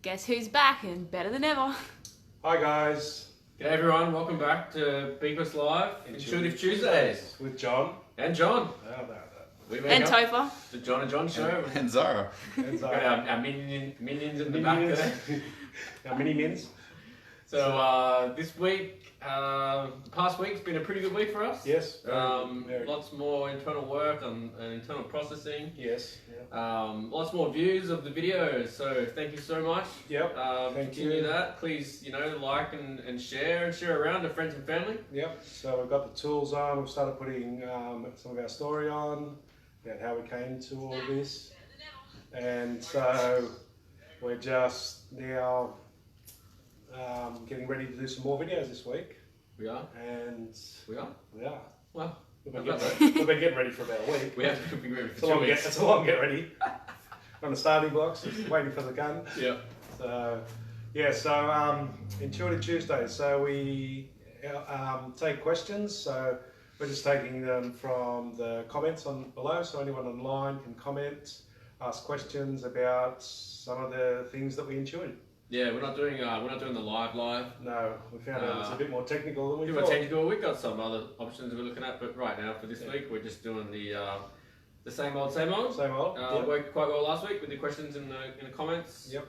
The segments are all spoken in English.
Guess who's back and better than ever? Hi guys. G'day everyone, welcome back to Beepus Live, Intuitive Tuesdays. With John. And John. We make And up Topher. the John and John show. And Zara. And Got our minions in the back there. Our mini-mins. So this week, the past week's been a pretty good week for us. Yes. Very. Lots more internal work and internal processing. Yes. Yeah. Lots more views of the videos. So thank you so much. Yep. Thank Continue you. that. Please, like and share around to friends and family. Yep. So we've got the tools on. We've started putting some of our story on about how we came to all this. And so we're just now getting ready to do some more videos this week. We are. And We are. we are. Well, We've how been, about we've been getting ready for about a week. we have to be ready It's for a 2 long weeks. it's a long get ready. On the starting blocks, just waiting for the gun. Yeah. So, yeah, so Intuitive Tuesdays. So we take questions. So we're just taking them from the comments on below. So anyone online can comment, ask questions about some of the things that we intuited. Yeah, we're not doing the live. No, we found out it's a bit more technical than we We're thought. technical. We've got some other options we're looking at, but right now for this week we're just doing the same old. Same old. Yep. Worked quite well last week with the questions in the comments. Yep.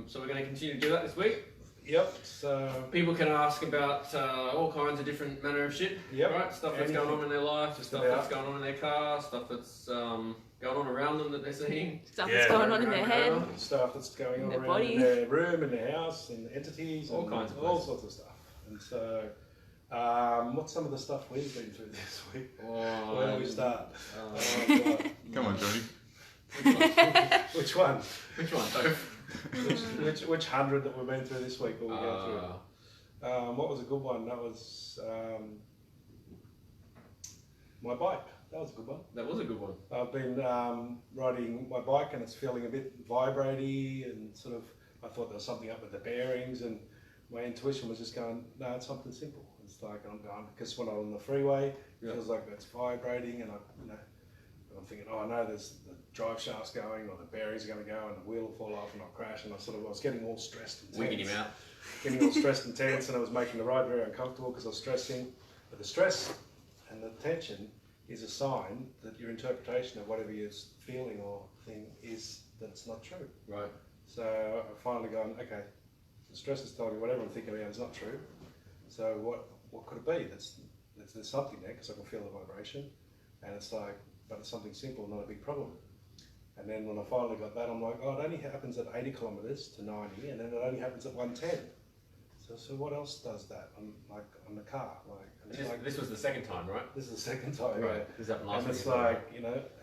So we're going to continue to do that this week. Yep. So People can ask about all kinds of different manner of shit. Yep. Right. Stuff that's going on in their life, Just stuff about. that's going on in their car, stuff that's going on around them that they're seeing. Stuff Yeah, that's going on in their around head. around. stuff that's going on In their around body. in their room, in their house, in entities, All and kinds of all places. sorts of stuff. And so, what's some of the stuff we've been through this week? Where do we start? Oh, God. Come on, Johnny. Which one? Which one, though? Which 100 that we've been through this week? Will we go through? Uh, What was a good one? That was my bike. That was a good one. that was a good one. I've been riding my bike and it's feeling a bit vibraty and sort of, I thought there was something up with the bearings and my intuition was just going, no, it's something simple. It's like I'm going, because when I'm on the freeway, it Yeah. feels like it's vibrating and I'm thinking, oh no, there's the drive shaft's going or the bearings are going to go and the wheel will fall off and I'll crash and I was getting all stressed and tense. Wigging him out. Getting all stressed and tense and I was making the ride very uncomfortable because I was stressing. But the stress and the tension is a sign that your interpretation of whatever you're feeling or thing is that it's not true. Right. So I've finally gone, okay, the stress is telling me whatever I'm thinking about is not true. So what could it be? There's something there because I can feel the vibration and it's like, but it's something simple, not a big problem. And then when I finally got that, I'm like, oh, it only happens at 80 kilometres to 90 and then it only happens at 110. So what else does that on the car? And it's like, This was the second time, right? this is the second time. Right. This happened last And week. it's like,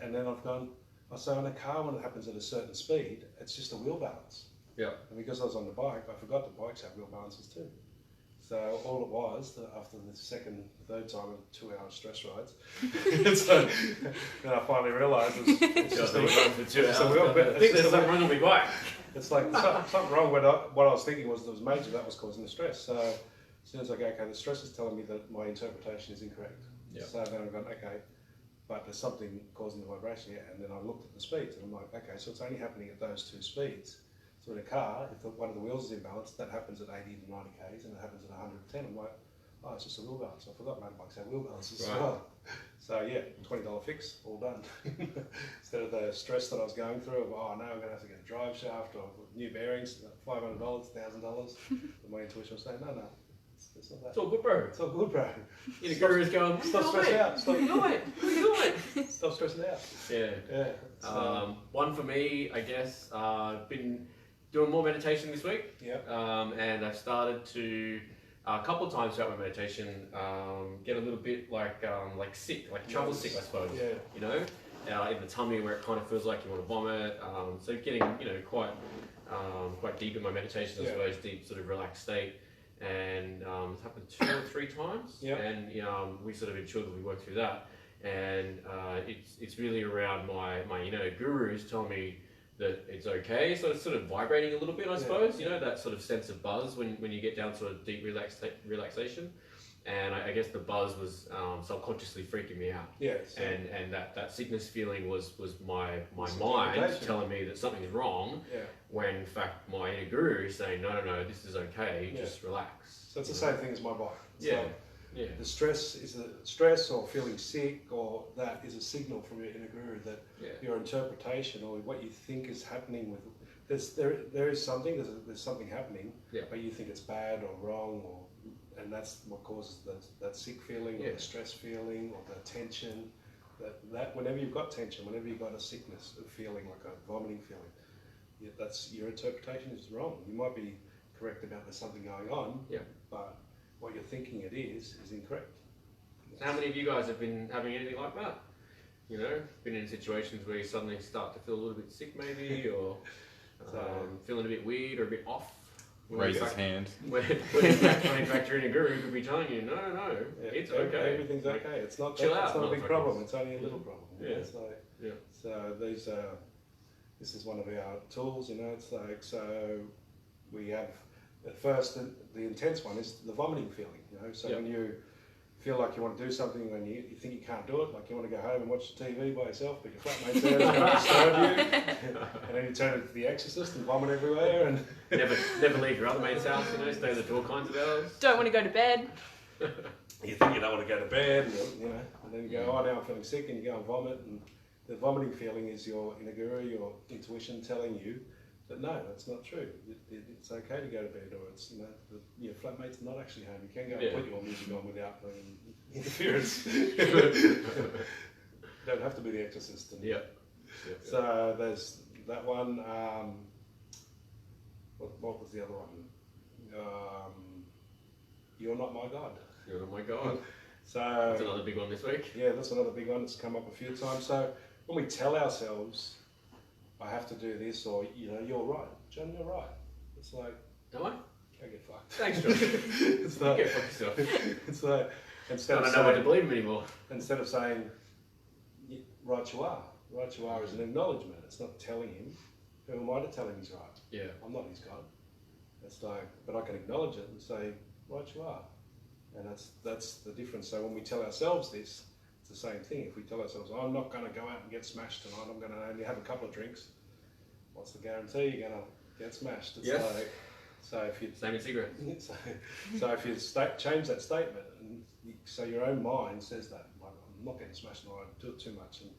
and then I've gone, so in a car when it happens at a certain speed, it's just a wheel balance. Yeah. And because I was on the bike, I forgot the bikes have wheel balances too. So all it was, after the third time of 2 hour stress rides, so then I finally realised it's just a wheel balance. There's something wrong with my bike. It's like something wrong with what I was thinking was there was major that was causing the stress. So as soon as I go, okay, the stress is telling me that my interpretation is incorrect. Yeah. So then I've gone, okay, but there's something causing the vibration here. And then I looked at the speeds and I'm like, okay, so it's only happening at those two speeds. So in a car, if one of the wheels is imbalanced, that happens at 80 to 90 k's and it happens at 110. I'm like, oh, it's just a wheel balance. I forgot motorbikes have wheel balances as Right. well. So yeah, $20 fix, all done. Instead of the stress that I was going through of, oh no, I'm going to have to get a drive shaft or new bearings, $500, $1,000. But my intuition was saying, no, it's not that. It's all good, bro. It's all good, bro. The guru's going, Stop stressing out. What are you doing? What are you doing? Stop stressing out. Yeah. Yeah. So, One for me, I guess. I've been doing more meditation this week. yeah. And I've started to a couple of times throughout my meditation get a little bit like sick, like travel sick, I suppose. Yeah. In the tummy where it kind of feels like you want to vomit. So getting quite deep in my meditation, I Yeah. suppose, deep sort of relaxed state. And it's happened 2 or 3 times. Yeah. And we sort of ensured that we worked through that. And it's really around my gurus telling me that it's okay, so it's sort of vibrating a little bit, I suppose. That sort of sense of buzz when you get down to a deep relaxation. And I guess the buzz was subconsciously freaking me out. Yeah. So, And that sickness feeling was my It's mind interpretation. telling me that something's wrong. yeah. when in fact my inner guru is saying, no, this is okay, Yeah. just relax. So it's the same thing as my body. It's Yeah. like Yeah. the stress or feeling sick or that is a signal from your inner guru that Yeah. your interpretation or what you think is happening with there is something there's something happening, Yeah. but you think it's bad or wrong and that's what causes that sick feeling or Yeah. the stress feeling or the tension. That whenever you've got tension, whenever you've got a sickness, a feeling like a vomiting feeling, that's your interpretation is wrong. You might be correct about there's something going on, Yeah. but what you're thinking it is incorrect. How many of you guys have been having anything like that? You know, been in situations where you suddenly start to feel a little bit sick, maybe, or feeling a bit weird or a bit off. Raise his hand. When in fact your inner guru could be telling you, no, Yeah, it's okay. Everything's Like, okay. It's not. chill It's out, not a big motherfuckers. problem. It's only a little problem. Yeah. It's like, Yeah. So this is one of our tools. It's like so we have at first the intense one is the vomiting feeling. So Yeah. when you feel like you want to do something when you think you can't do it, like you want to go home and watch the TV by yourself, but your flatmate's there is going to disturb you, and then you turn into The Exorcist and vomit everywhere, and never leave your other mate's house, stay at the door kinds of hours. Don't want to go to bed. you think you don't want to go to bed, and then you go, oh, now I'm feeling sick, and you go and vomit, and the vomiting feeling is your inner guru, your intuition telling you that no, that's not true. It's okay to go to bed, or it's your flatmate's not actually home. You can go and put your music on without interference. Don't have to be The Exorcist. Yeah. So there's that one. What was the other one? You're not my God. Oh my God. So That's another big one this week. yeah, that's another big one that's come up a few times. So when we tell ourselves, I have to do this, or you're right, John, you're right. It's like, Am I? go get fucked. Thanks, Josh. It's like, Get fuck yourself. it's like I don't know what to believe him anymore. instead of saying, right you are. Right you are is an acknowledgement. It's not telling him. Who am I to tell him he's right? Yeah. I'm not his God. It's like, but I can acknowledge it and say, right you are. And that's the difference. So when we tell ourselves this, it's the same thing. If we tell ourselves, I'm not going to go out and get smashed tonight, I'm going to only have a couple of drinks, what's the guarantee you're going to get smashed? It's Yes. like, so if you Same in cigarettes. so if you change that statement, and so your own mind says that, like, I'm not getting smashed tonight, I do it too much, and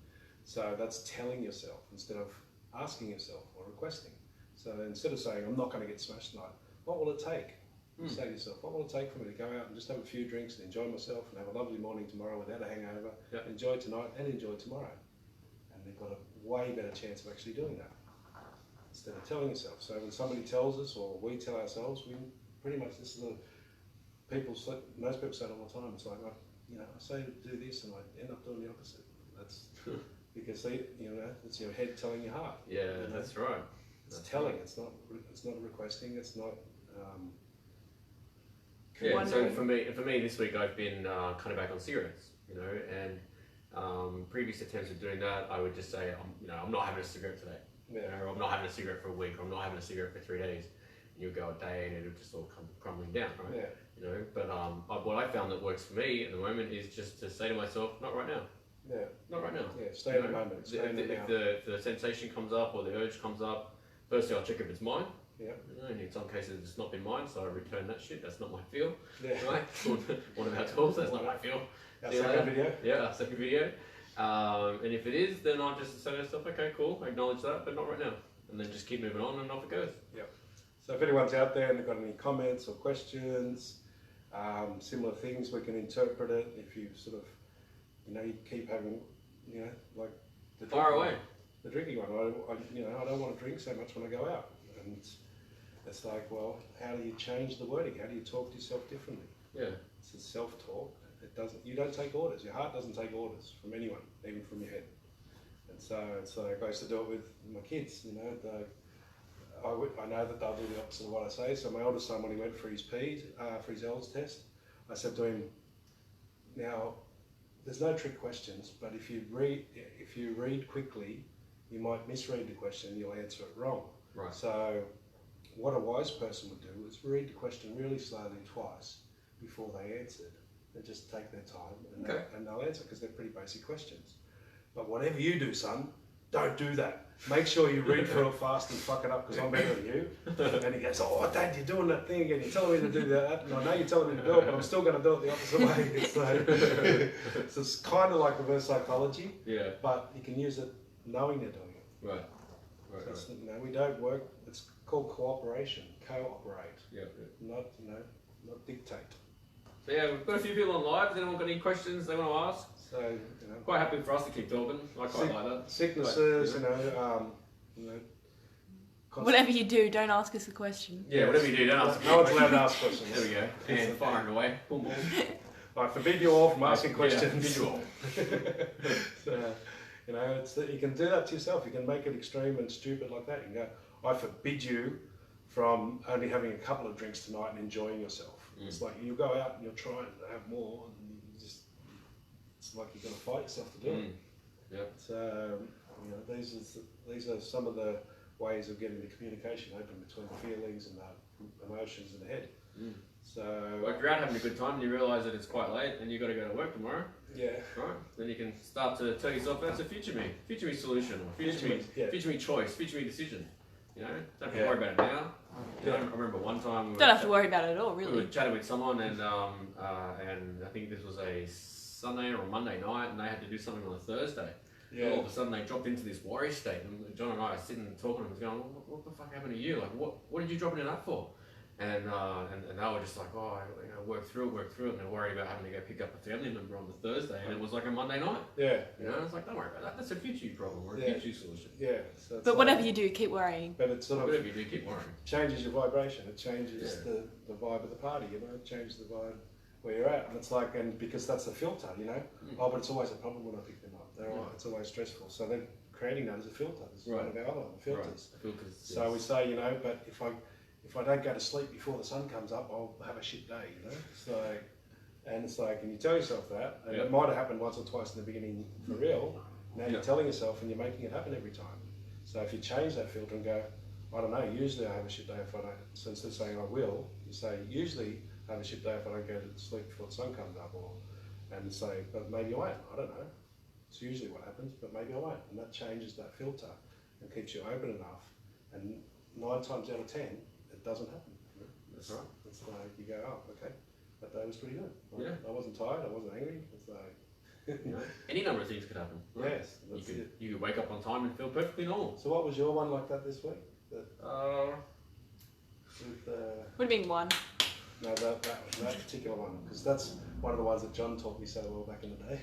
so that's telling yourself instead of asking yourself or requesting. So instead of saying, I'm not going to get smashed tonight, what will it take? You say to yourself, what will it take for me to go out and just have a few drinks and enjoy myself and have a lovely morning tomorrow without a hangover, enjoy tonight and enjoy tomorrow? And they've got a way better chance of actually doing that instead of telling yourself. So when somebody tells us or we tell ourselves, we pretty much, this is most people say it all the time, it's like, I say to do this and I end up doing the opposite. That's because it's your head telling your heart. Yeah, that's right. It's telling. It's not requesting. It's not. Yeah, so for me this week I've been kind of back on cigarettes, and previous attempts of doing that I would just say, I'm not having a cigarette today, or I'm not having a cigarette for a week, or I'm not having a cigarette for 3 days, and you'll go a day and it'll just all come crumbling down, right? Yeah. But what I found that works for me at the moment is just to say to myself, not right now. Yeah. Not right now. Yeah. Stay in the moment. Stay in the now. If the sensation comes up or the urge comes up, firstly I'll check if it's mine. Yeah. And in some cases it's not been mine, so I return that shit. That's not my feel. Yeah. Right? One of our tools, that's not my feel. Our See you second later. video. Yeah, our second video. And if it is, then I'll just say to myself, okay, cool, I acknowledge that, but not right now. And then just keep moving on and off it goes. Yeah. So if anyone's out there and they've got any comments or questions, similar things, we can interpret it. If you sort of, you keep having, like the Fire away. The drinking one. I don't want to drink so much when I go out, and it's like, well, how do you change the wording? How do you talk to yourself differently? Yeah. It's a self-talk. You don't take orders. Your heart doesn't take orders from anyone, even from your head. And so it's like I used to do it with my kids. I know that they'll do the opposite of what I say. So my oldest son, when he went for his for his ELS test, I said to him, now, there's no trick questions, but if you read quickly, you might misread the question, you'll answer it wrong. Right. So what a wise person would do is read the question really slowly twice before they answered, and just take their time, and they'll answer, because they're pretty basic questions. But whatever you do, son, don't do that. Make sure you read through it fast and fuck it up because I'm better than you. And he goes, oh, Dad, you're doing that thing again. You're telling me to do that. And I know you're telling me to do it, but I'm still going to do it the opposite way. So it's kind of like reverse psychology, Yeah. but you can use it knowing you're doing it. Right. So it's, you know, we don't work, it's called cooperation, cooperate, Yeah. not, you know, not dictate. So yeah, we've got a few people on live. Has anyone got any questions they want to ask? So, you know, Quite happy for us to keep talking. I quite like that. sicknesses, But, you know, constant- Whatever you do, don't ask us a question. Yeah, whatever you do, don't ask. No one's allowed to ask questions. There we go. And firing away. Boom, boom. I forbid you all from asking Yeah, questions. forbid you all. So, you know, it's that you can do that to yourself. You can make it extreme and stupid like that. You can go, I forbid you from only having a couple of drinks tonight and enjoying yourself. It's like you go out and you'll try and have more, and you just, it's like you're going to fight yourself to do it. Yeah. So, you know, these are some of the ways of getting the communication open between the feelings and the emotions in the head. So, Well, if you're out having a good time and you realise that it's quite late and you've got to go to work tomorrow, yeah. right? Then you can start to tell yourself that's a future me solution, or future me, yeah. future me choice, future me decision. You know, don't have to Yeah. worry about it now. You know, Yeah. I remember one time Don't have to worry about it at all, we were really. chatting with someone, and I think this was a Sunday or a Monday night, and they had to do something on a Thursday. Yeah. All of a sudden, they dropped into this worry state, and John and I are sitting and talking, and was going, "What the fuck happened to you? Like, what did you drop into that for?" And they were just like, "Oh, I worked through it," and they're worried about having to go pick up a family member on the Thursday, and it was like a Monday night. Yeah. You know, it's like, don't worry about that. That's a future you problem or a Yeah. future solution. Yeah. So it's But like- whatever you do, keep worrying. But it sort of Whatever you do, keep worrying. changes your vibration. It changes Yeah. the vibe of the party. You know, it changes the vibe where you're at, and it's like, and because that's the filter. You know, oh, but it's always a problem when I pick them up. It's always stressful. So then creating that as a filter. This is one of our other filters. Right. Filters. So yes. we say, you know, but if I don't go to sleep before the sun comes up, I'll have a shit day, you know. So, and it's like, and you tell yourself that, and it might have happened once or twice in the beginning for real. Now you're telling yourself, and you're making it happen every time. So if you change that filter and go, I don't know, usually I have a shit day if I don't. So instead of saying I will, you say usually I have a shit day if I don't go to sleep before the sun comes up, and say, but maybe I won't. I don't know. It's usually what happens, but maybe I won't, and that changes that filter and keeps you open enough. And 9 times out of 10. It doesn't happen. You know? That's right. It's like you go, oh, okay, that day was pretty good. Yeah. I wasn't tired. I wasn't angry. It's like, You know, any number of things could happen. Right? yes, You that's could, it. you could wake up on time and feel perfectly normal. So what was your one like that this week? Uh, With, Would have been one. no, that particular one, because that's one of the ones that John taught me so well back in the day.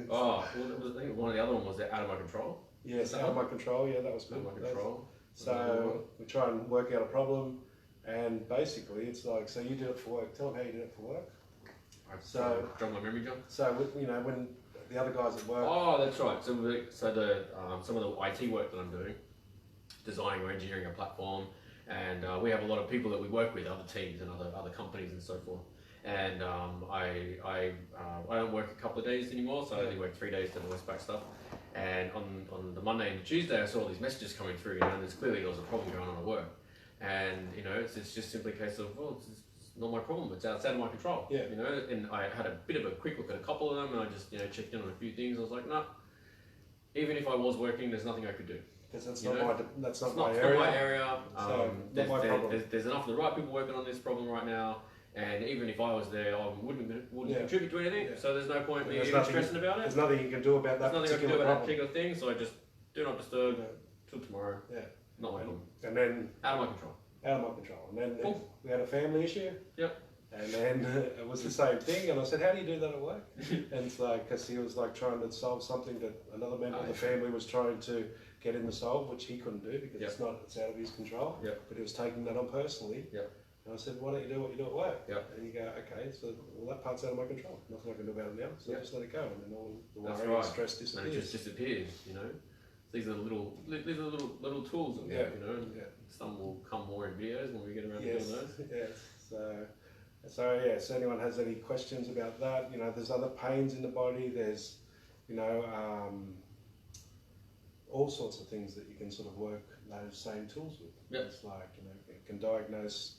well, I think one of the other one was out of my control. Yes, That out of one? my control. Yeah, that was Out good. of my control. So we try and work out a problem, and basically it's like, so you did it for work. Tell them how you did it for work. So- jog my memory, John. So you know, when the other guys at work. Oh, that's right. So some of the IT work that I'm doing, designing or engineering a platform, and we have a lot of people that we work with, other teams and other companies and so forth. And I don't work a couple of days anymore, so I only work 3 days to the Westpac stuff. And on the Monday and Tuesday, I saw all these messages coming through, you know, and there's clearly there was a problem going on at work. And you know, it's just simply a case of, well, it's not my problem. It's outside of my control. Yeah. You know, and I had a bit of a quick look at a couple of them, and I just checked in on a few things. I was like, no. Even if I was working, there's nothing I could do. Because that's You not know, my that's not It's my not area. my area. So, not my problem. There's enough of the right people working on this problem right now, and even if I was there, I wouldn't Yeah. contribute to anything. Yeah. So there's no point me There's even nothing- stressing about it. There's nothing you can do about that There's nothing I can do particular about that problem. particular thing. So I just do not disturb Yeah. till tomorrow. Yeah. Not my problem. And then Out of my control. out of my control. And then Cool. we had a family issue. Yep. And then it was the same thing. And I said, how do you do that at work? And it's like, because he was like trying to solve something that another member of the family was trying to get him to solve, which he couldn't do because it's out of his control. Yep. But he was taking that on personally. Yep. And I said, why don't you do what you do at work? Yep. And you go, okay, so well, that part's out of my control. Nothing I can do about it now. So Yep. just let it go. And then all the That's worry and right. stress And it disappears. just disappears. You know, these are little tools that we have. You know, and Yeah. some will come more in videos when we get around Yes, to doing those. yes. So yeah, so anyone has any questions about that, you know, there's other pains in the body, there's, you know, all sorts of things that you can sort of work those same tools with. Yep. It's like, you know, it can diagnose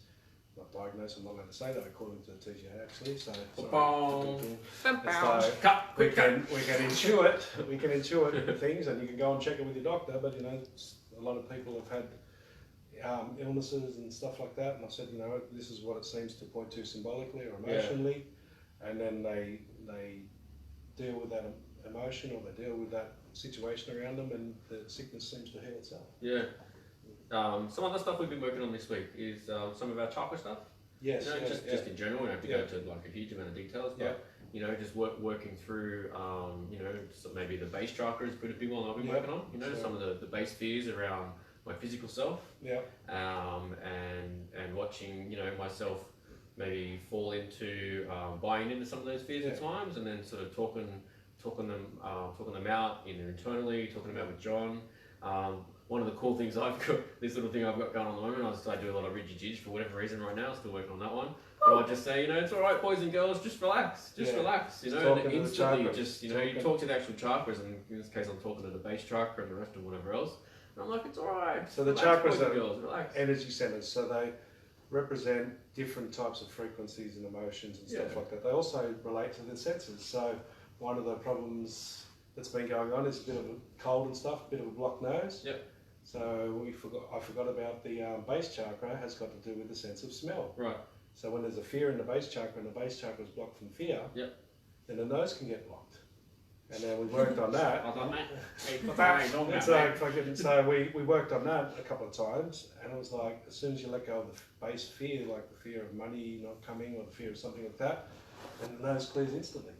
not diagnosed. I'm not allowed to say that according to the TGA actually. So Ba-bong. Bum, it's bum. like Cut, we quick cut. can intuit things, and you can go and check it with your doctor. But you know, a lot of people have had illnesses and stuff like that, and I said, you know, this is what it seems to point to symbolically or emotionally, and then they deal with that emotion or they deal with that situation around them, and the sickness seems to heal itself. Yeah. Some other stuff we've been working on this week is some of our chakra stuff. Yes, You know, yeah, just in general, we don't have to Yeah. go to like a huge amount of details, but Yeah. you know, just working through, you know, so maybe the base chakra is pretty big one I've been Yeah. working on. You know, So- some of the base fears around my physical self, yeah, and watching, you know, myself maybe fall into buying into some of those fears at Yeah. times, and then sort of talking them out either internally, talking them out with John. One of the cool things I've got, this little thing I've got going on at the moment, I do a lot of ridgy-jig for whatever reason right now, still working on that one. But I just say, you know, it's alright boys and girls, just relax, Yeah. relax, you Just know, talking and to the instantly chakras. just, you know, you talk to the actual chakras, and in this case I'm talking to the base chakra and the rest of whatever else, and I'm like, it's alright. So the relax, chakras boys and are girls, relax. energy centers, so they represent different types of frequencies and emotions and stuff Yeah. like that. They also relate to the senses. So one of the problems that's been going on is a bit of a cold and stuff, a bit of a blocked nose. Yep. So I forgot about the base chakra has got to do with the sense of smell. Right. So when there's a fear in the base chakra and the base chakra is blocked from fear, Yep. then the nose can get blocked. And then we worked on that. Well done, mate. Hey, And don't so we worked on that a couple of times, and it was like as soon as you let go of the base fear, like the fear of money not coming or the fear of something like that, then the nose clears instantly.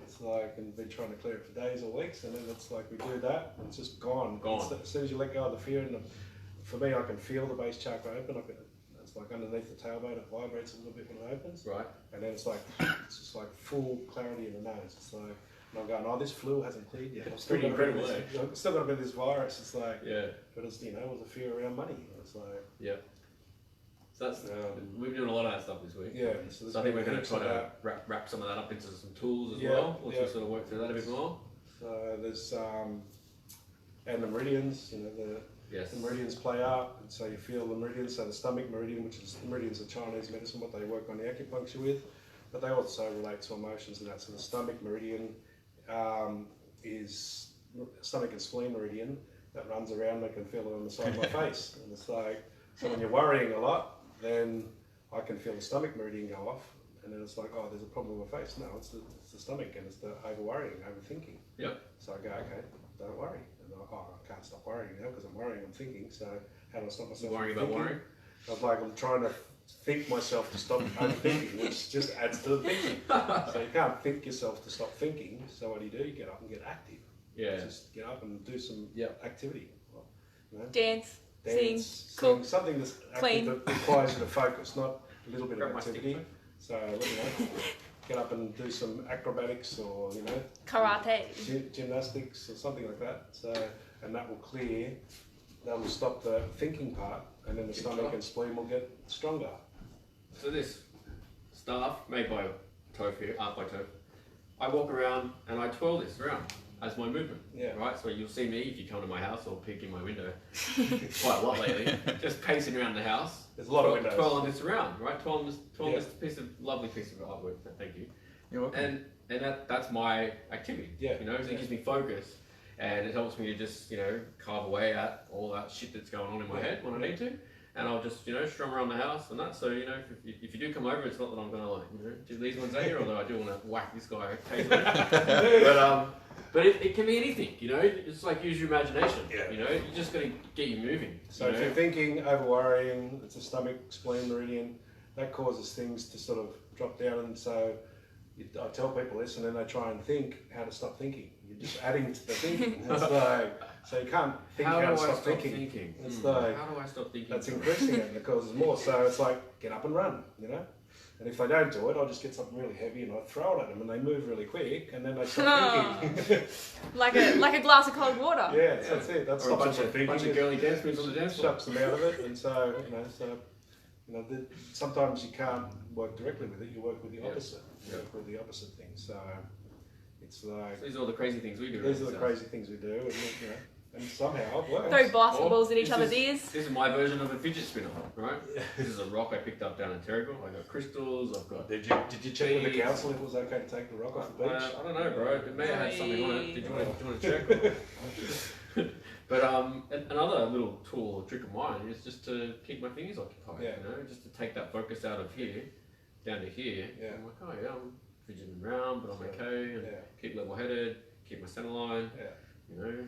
It's like, and been trying to clear it for days or weeks, and then it's like we do that, and it's just gone. Gone. As soon as you let go of the fear, and for me, I can feel the base chakra open. It's like underneath the tailbone, it vibrates a little bit when it opens, Right. and then it's just like full clarity in the nose. It's like, and I'm going, oh, this flu hasn't cleared yet. I've Pretty got a bit of incredible, this- I've still got a bit of this virus. It's like, Yeah. but it's, you know, it was a fear around money. It's like, Yeah. So that's we've been doing a lot of that stuff this week. yeah. So I think we're going to try to wrap some of that up into some tools as well, once we sort of work through that a bit more. So there's and the meridians, you know, Yes. the meridians play out, and so you feel the meridians. So the stomach meridian, which is the meridians of Chinese medicine, what they work on the acupuncture with, but they also relate to emotions and that. So the stomach meridian is stomach and spleen meridian that runs around. I can feel it on the side of my face, and it's like, so when you're worrying a lot, then I can feel the stomach meridian go off, and then it's like, oh, there's a problem with my face. No, it's the stomach, and it's the over worrying, overthinking. Yep. So I go, okay, don't worry. And I can't stop worrying now because I'm worrying, I'm thinking. So how do I stop myself Worrying from about thinking? worrying. I was like, I'm trying to think myself to stop overthinking, which just adds to the thinking. So you can't think yourself to stop thinking. So what do? You get up and get active. Yeah. Just get up and do some Yep. activity. You know, Dance, dance, sing, cook, something that's clean. active that requires you to focus, not a little bit Grab of my stick, activity. mate. So you know, get up and do some acrobatics or you know karate. gymnastics or something like that. So, and that will clear, that will stop the thinking part, and then the Good stomach job. and spleen will get stronger. So this staff made by Toph here, art by Toph, I walk around and I twirl this around as my movement. Yeah. Right. So you'll see me if you come to my house or peek in my window quite a lot lately, just pacing around the house. There's a lot of windows. Twirling this around, right? Twirling Yeah. this lovely piece of artwork. Thank you. You're welcome. And that's my activity. Yeah. You know, 'cause it Yeah. gives me focus, and it helps me to just, you know, carve away at all that shit that's going on in my Yeah. head when I need to. And I'll just, you know, strum around the house and that. So, you know, if you do come over, it's not that I'm going to, like, you know, do these ones at you, although I do want to whack this guy occasionally. But it can be anything, you know. It's like use your imagination. Yeah. You know, you just got to get you moving. So you if know? you're thinking, over worrying, it's a stomach, spleen, meridian, that causes things to sort of drop down. And so I tell people this, and then they try and think how to stop thinking. You're just adding to the thinking. It's like, so you can't think how, do to I stop thinking. It's like, how do I stop thinking? that's increasing it, and it causes more. So it's like, get up and run, you know? And if they don't do it, I'll just get something really heavy and I throw it at them, and they move really quick, and then they stop thinking. like a glass of cold water. Yeah, that's it. That's Or a stops them bunch from of thinking. girly dance moves on the dance floor. Shuts them out of it, and so sometimes you can't work directly with it. You work with the Yeah. opposite. You Yeah. work with the opposite thing. So it's like These are all the crazy things we do. these are right? the So- crazy things we do, and and somehow it works. Throw basketballs in each This other's is- ears. This is my version of a fidget spinner, right? This is a rock I picked up down in Terrigal. I got crystals. I've got. Did you check with the council if it was okay to take the rock off the beach? I don't know, bro. It may have had something on it. Did you want to check? But another little tool or trick of mine is just to keep my fingers occupied. Yeah. You know, just to take that focus out of here down to here. Yeah. I'm like, oh yeah, I'm fidgeting around, but I'm okay. And Yeah. keep level-headed. Keep my center line. Yeah. You know,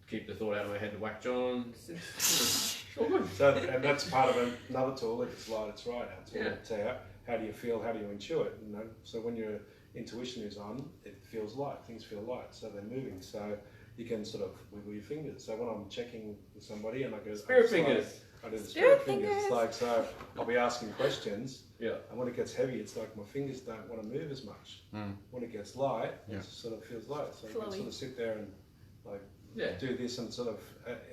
keep the thought out of my head to whack John. It's all good. So, and that's part of another tool. If it's light, it's right. Yeah. So how do you feel? How do you intuit? You know, so when your intuition is on, it feels light. Things feel light, so they're moving. So you can sort of wiggle your fingers. So when I'm checking with somebody and I go Spirit it's like- fingers. I do the Spirit spirit fingers. It's fingers. like, so I'll be asking questions, Yeah. and when it gets heavy, it's like my fingers don't want to move as much. When it gets light, Yeah. it sort of feels light. So you can Flowy. sort of sit there and like Yeah. do this and sort of,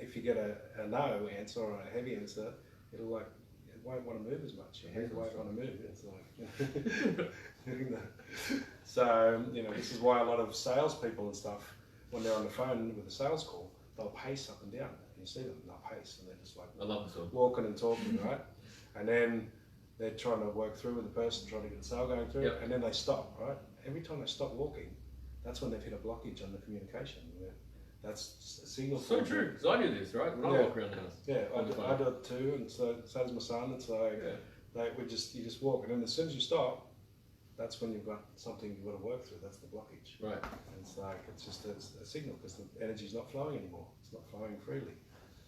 if you get a no answer or a heavy answer, it'll like, it won't want to move as much. Your head won't want to move. It's like, so, you know, this is why a lot of salespeople and stuff, when they're on the phone with a sales call, they'll pace up and down. You see them, they'll pace and they're just like I love this one. walking and talking, right? And then they're trying to work through with the person, trying to get the sale going through, Yep. and then they stop, right? Every time they stop walking, that's when they've hit a blockage on the communication. You know? That's a signal. So for true, them. because I do this, right? When I Yeah. walk around the house. Yeah, On the I phone. do it too, and so does my son. It's like, Yeah. like you just walk, and then as soon as you stop, that's when you've got something you've got to work through. That's the blockage. Right. And it's like it's just a signal because the energy's not flowing anymore. It's not flowing freely.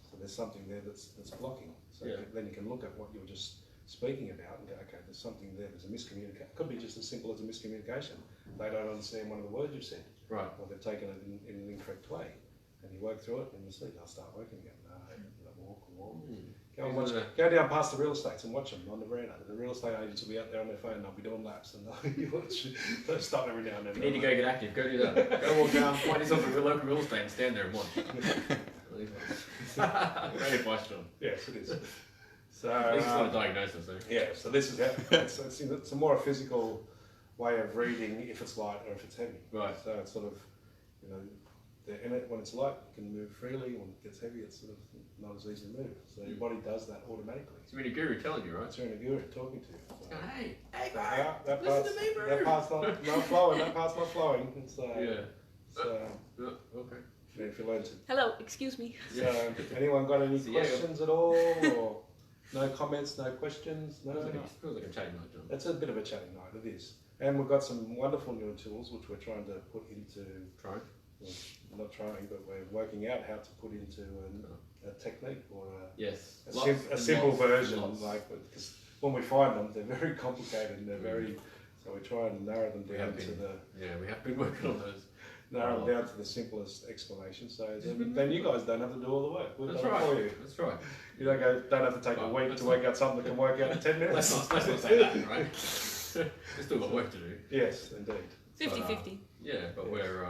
So there's something there that's blocking. So Yeah. then you can look at what you're just speaking about and go, okay, there's something there. There's a miscommunication. It could be just as simple as a miscommunication. They don't understand one of the words you've said, Right. or they've taken it in an incorrect way. And you work through it, and you see they'll start working again. Walk and walk. Go and watch, These are go down past the real estates and watch them on the veranda. The real estate agents will be out there on their phone. They'll be doing laps, and they'll watch. They'll stop every now and then. You need to go get active. Go do that. Go walk down, find yourself a local real estate and stand there and watch. Great advice, John. Yes, it is. So This is not a diagnosis, though. yeah, so this is how it's a more physical way of reading if it's light or if it's heavy. Right. So it's sort of, you know, when it's light, you can move freely. When it gets heavy, it's sort of not as easy to move. So your body does that automatically. It's been a guru telling you, right? It's your guru talking to you. So, Hey, so that listen part's, to me, bro. that part's not flowing. That part's not flowing. It's Yeah. so Okay. if you learn to. Hello, excuse me. So anyone got any See, yeah. questions at all, or no comments, no questions? No. Feels like a chatting night, John. It's a bit of a chatting night, it is. And we've got some wonderful new tools which we're trying to put into, Try. well, not trying, but we're working out how to put into a technique or Yes. a simple version. Lots. Like, because when we find them, they're very complicated and they're very, so we try and narrow them We down have to been. the Yeah, we have been working on those. down to the simplest explanation. So then you guys don't have to do all the work. We've That's done right. it for you. That's right. You don't have to take a Right, week let's to work out something that can work out in 10 minutes. Let's not say that, right? We've still got work to do. Yes, indeed. 50-50. Yeah, but we're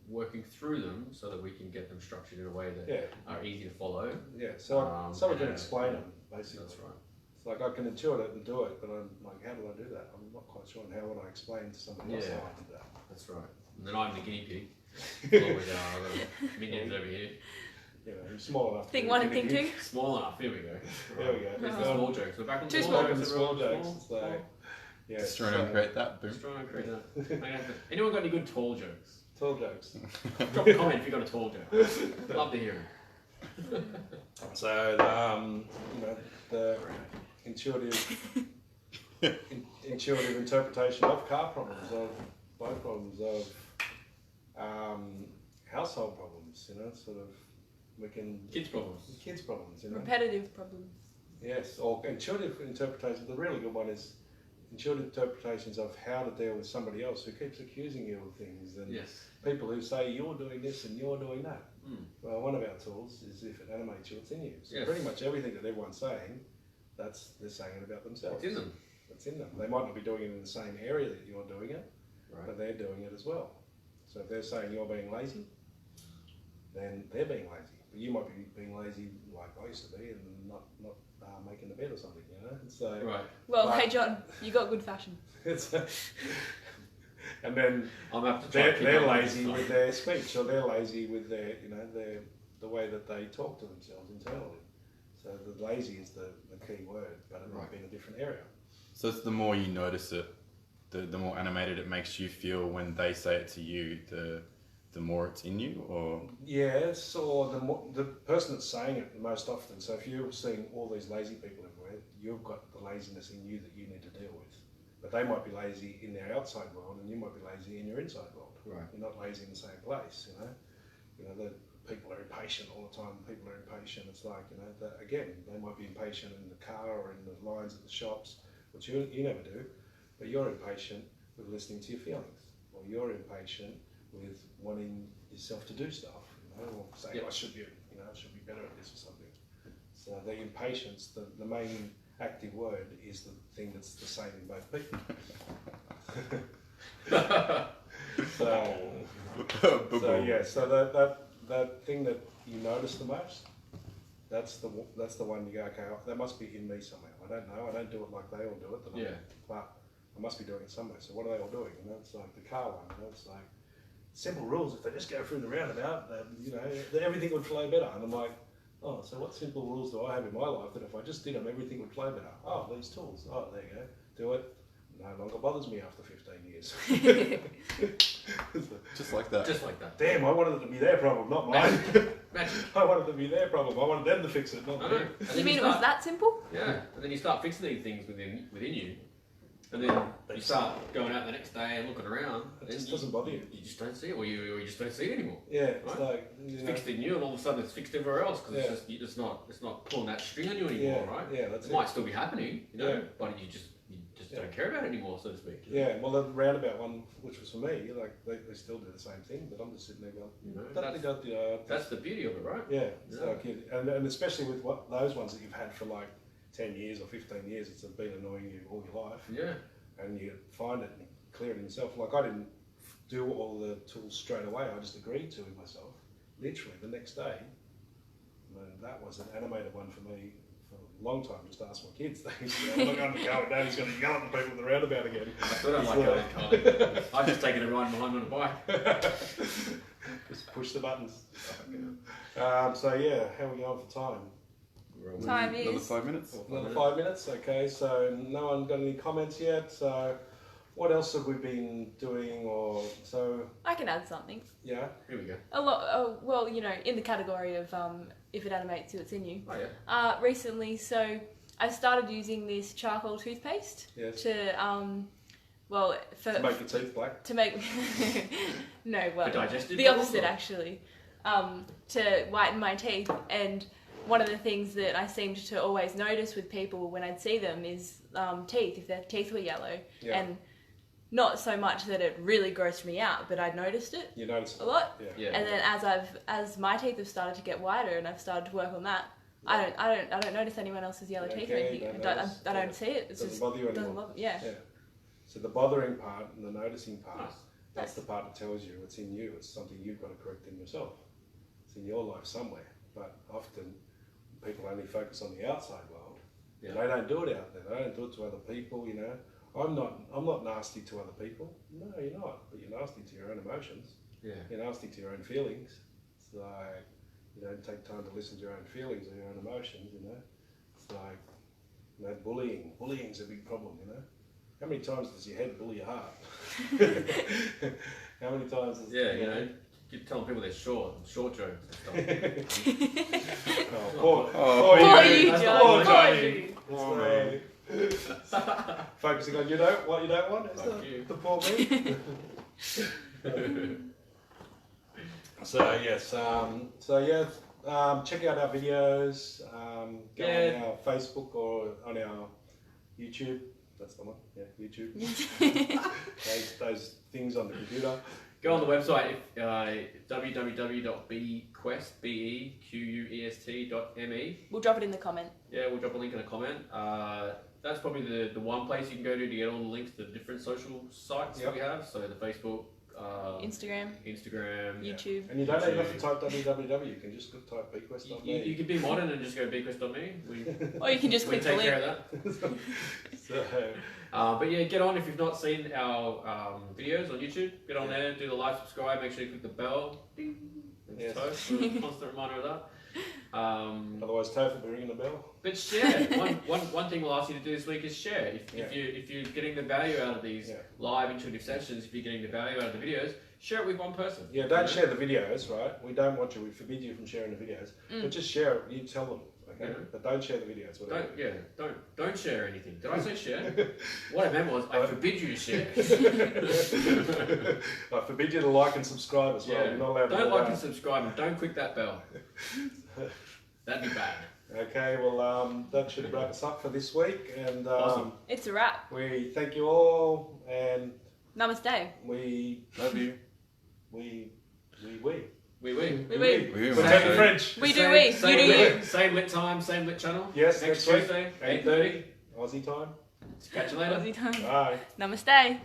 working through them so that we can get them structured in a way that Yeah, are easy to follow. yeah. So we can and- explain them basically. That's right. It's like I can intuit it and do it, but I'm like, how do I do that? I'm not quite sure. And how would I explain to somebody else Yeah. how I did that? That's right. And then I'm the guinea pig. Along with our little minions over here. You know, I'm small enough. to Thing be one a and thing guinea two. pig. Small enough. Here we go. There we go. There's the Oh. small jokes. We're back on Too the small. small Back in jokes. the small everyone. jokes. It's like, yeah. Just trying to so- create that, boom. Just trying to create that. Anyone got any good tall jokes? Tall jokes. Drop a comment if you got a tall joke. Love to hear it. So, you know, the intuitive, intuitive interpretation of car problems, of bike problems, of household problems. You know, sort of we can Kids problems. kids problems. You know. Repetitive problems. Yes, or intuitive interpretation. The really good one is intuitive interpretations of how to deal with somebody else who keeps accusing you of things, and Yes. people who say you're doing this and you're doing that. Mm. Well, one of our tools is if it animates you, it's in you. So Yes. pretty much everything that everyone's saying, they're saying it about themselves. It's in them. It's in them. They might not be doing it in the same area that you're doing it, Right. but they're doing it as well. So if they're saying you're being lazy, then they're being lazy. But you might be being lazy like I used to be and not making the bed or something, you know. So Right. Well, Right. hey John, you got good fashion. it's and then I'm have to try and keep they're up with lazy this with their speech, or they're lazy with their, the way that they talk to themselves internally. So the lazy is the key word, but it might be in a different area. So it's the more you notice it, the more animated it makes you feel when they say it to you, the more it's in you, or Yes, or the person that's saying it the most often. So if you're seeing all these lazy people everywhere, you've got the laziness in you that you need to deal with. But they might be lazy in their outside world, and you might be lazy in your inside world. Right. You're not lazy in the same place. The people are impatient all the time. People are impatient. It's like again, they might be impatient in the car or in the lines at the shops, which you never do. But you're impatient with listening to your feelings, or you're impatient with wanting yourself to do stuff, or saying I should be, I should be better at this or something. So the impatience, the main active word is the thing that's the same in both people. So that thing that you notice the most, that's the one you go, okay, that must be in me somewhere. I don't know. I don't do it like they all do it. But I must be doing it somewhere. So what are they all doing? It's like the car one. It's like simple rules. If they just go through the roundabout, everything would flow better. And I'm like, oh, so what simple rules do I have in my life that if I just did them, everything would flow better? Oh, these tools. Oh, there you go. Do it. No longer bothers me after 15 years. just like that. Just like that. Damn, I wanted it to be their problem, not mine. Magic. I wanted it to be their problem. I wanted them to fix it, not I me. know. And then You mean it was that simple? Yeah, and then you start fixing these things within you, and then you start going out the next day and looking around. It just doesn't bother you. You just don't see it, or you just don't see it anymore. Yeah, it's Right? like It's fixed in you, and all of a sudden it's fixed everywhere else because it's not pulling that string on you anymore, right? Yeah, that's It might still be happening, Yeah. but you just don't care about it anymore, so to speak. Yeah, well, the roundabout one, which was for me, they still do the same thing, but I'm just sitting there going, That's the beauty of it, right? yeah, it's like, and especially with those ones that you've had for like 10 years or 15 years, it's been annoying you all your life, Yeah. and you find it and clear it in yourself. Like I didn't do all the tools straight away, I just agreed to with myself, literally the next day, and that was an animated one for me. A long time, just ask my kids. I'm not going to go and Daddy's going to yell at the people at the roundabout again. I still don't like going Carly. I've just taken a ride behind on a bike. Just push the buttons. So yeah, how are we going for time? Time Another is 5 minutes. Another 5 minutes. Okay, so no one got any comments yet. So what else have we been doing? Or so I can add something. yeah. Here we go. A lot. Well, in the category of if it animates you, it's in you. Oh yeah. Recently, so I started using this charcoal toothpaste Yes. to To make your teeth black. to make no, well, For digestive the problems, opposite or? actually, to whiten my teeth. And one of the things that I seemed to always notice with people when I'd see them is teeth, if their teeth were yellow, Yeah. and not so much that it really grossed me out, but I'd noticed it You notice a lot. Yeah. Yeah. And then as my teeth have started to get whiter and I've started to work on that, I don't notice anyone else's yellow teeth or Okay, anything. don't notice. I don't see it. It's Doesn't just bother you doesn't anymore. bother. Yeah. Yeah. So the bothering part and the noticing part, Nice. that's the part that tells you it's in you. It's something you've got to correct in yourself. It's in your life somewhere. But often people only focus on the outside world. Yeah. And they don't do it out there. They don't do it to other people. I'm not nasty to other people. No, you're not. But you're nasty to your own emotions. Yeah. You're nasty to your own feelings. It's like you don't take time to listen to your own feelings or your own emotions. It's like bullying. Bullying's a big problem. How many times does your head bully your heart? How many times? You're telling people they're short jokes and stuff. Poor you, That's Joe. not Poor what you. Focusing on what you don't want. Is Fuck you. the poor me. So yes, check out our videos. Go on our Facebook or on our YouTube. That's the one. Yeah, YouTube. those things on the computer. Go on the website, www.bequest.me. We'll drop it in the comment. Yeah, we'll drop a link in a comment. That's probably the one place you can go to get all the links to the different social sites that we have. So the Facebook, Instagram, Instagram. YouTube. And you don't even have to type www. You can just type bequest.me. You can be modern and just go bequest.me. Or you can just We click the take link. care of that. So, But yeah, get on if you've not seen our videos on YouTube. Get on there, do the like, subscribe, make sure you click the bell. Ding. Yes. Toast, so constant reminder of that. otherwise, Toph will be ringing the bell. But share. one thing we'll ask you to do this week is share. If Yeah. if you're getting the value out of these Yeah. live intuitive sessions, if you're getting the value out of the videos, share it with one person. Yeah, don't share the videos, right? We don't want you. We forbid you from sharing the videos. But just share it. You tell them, okay? Yeah. But don't share the videos. Whatever. Don't share anything. Did I say share? What I meant was I forbid you to share. I forbid you to like and subscribe as well. You're not allowed to Don't do like that. and subscribe and don't click that bell. That'd be bad. Okay, well, that should wrap us up for this week. And Awesome. It's a wrap. we thank you all, and Namaste. we Love you. We. We. We're man. taking French. We do we. You do you. Same lit time, same lit channel. Yes, next next week. Tuesday, 8:30. Aussie time. Catch you later. Aussie time. Bye. Namaste.